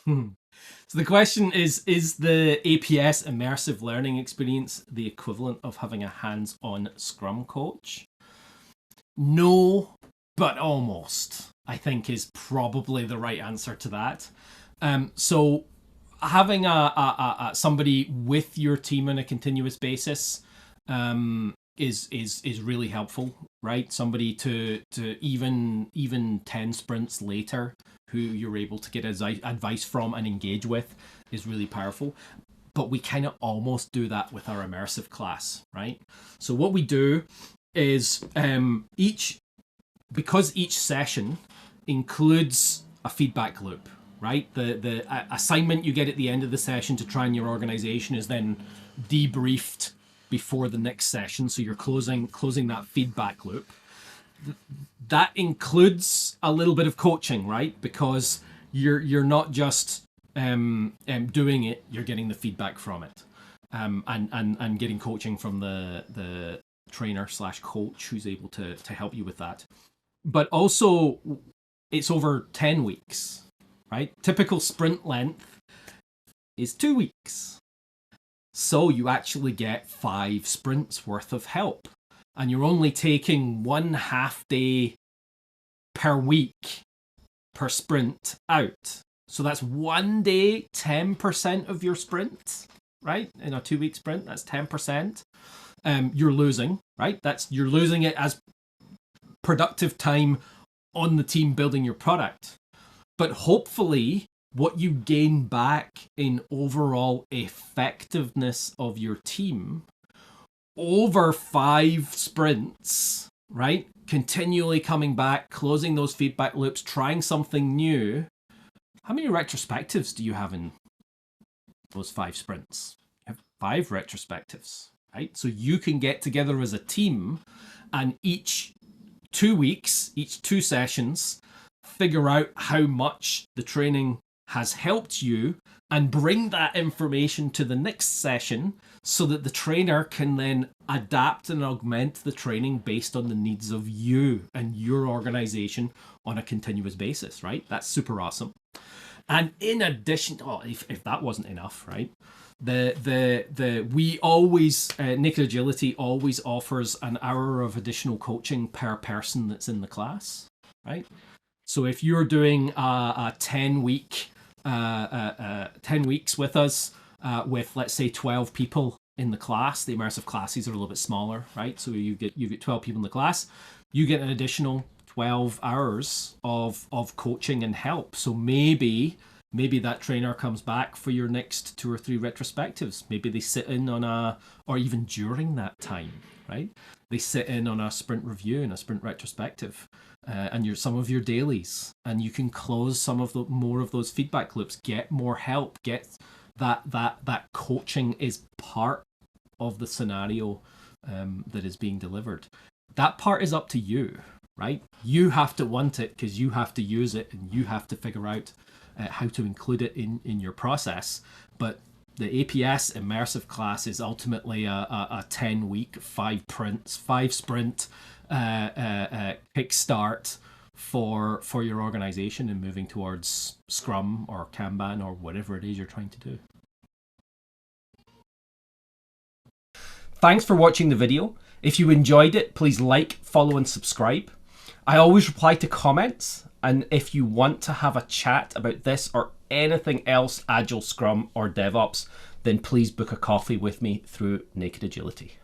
So the question is the APS immersive learning experience the equivalent of having a hands-on Scrum coach? No, but almost, I think, is probably the right answer to that. So having somebody with your team on a continuous basis is really helpful, right? Somebody to even 10 sprints later who you're able to get advice from and engage with is really powerful. But we kind of almost do that with our immersive class, right? So what we do is because each session includes a feedback loop, right? The assignment you get at the end of the session to try in your organization is then debriefed before the next session. So you're closing that feedback loop. That includes a little bit of coaching, right? Because you're not just doing it, you're getting the feedback from it, and getting coaching from the trainer / coach who's able to help you with that. But also, it's over 10 weeks, right? Typical sprint length is 2 weeks. So you actually get 5 sprints worth of help. And you're only taking 1 half day per week per sprint out. So that's 1 day, 10% of your sprint, right? In a 2 week sprint, that's 10%. You're losing, right? You're losing it as productive time on the team building your product. But hopefully what you gain back in overall effectiveness of your team over 5 sprints, right? Continually coming back, closing those feedback loops, trying something new. How many retrospectives do you have in those 5 sprints? You have 5 retrospectives, right? So you can get together as a team and each 2 weeks, each 2 sessions, figure out how much the training has helped you and bring that information to the next session so that the trainer can then adapt and augment the training based on the needs of you and your organization on a continuous basis, right? That's super awesome. And in addition, if that wasn't enough, right? We always, NKD Agility always offers an hour of additional coaching per person that's in the class, right? So if you're doing a 10 week, 10 weeks with us, with let's say 12 people in the class, the immersive classes are a little bit smaller, right? So you get 12 people in the class, you get an additional 12 hours of coaching and help. So maybe that trainer comes back for your next 2 or 3 retrospectives. Maybe they sit in on or even during that time, right? They sit in on a sprint review and a sprint retrospective, and some of your dailies, and you can close some of more of those feedback loops, get more help, get that coaching is part of the scenario that is being delivered. That part is up to you, right? You have to want it because you have to use it and you have to figure out how to include it in your process. But the APS immersive class is ultimately a 10 week, 5 sprint kickstart for your organization and moving towards Scrum or Kanban or whatever it is you're trying to do. Thanks for watching the video. If you enjoyed it, please like, follow and subscribe. I always reply to comments, and if you want to have a chat about this or anything else Agile, Scrum or DevOps, then please book a coffee with me through NKD Agility.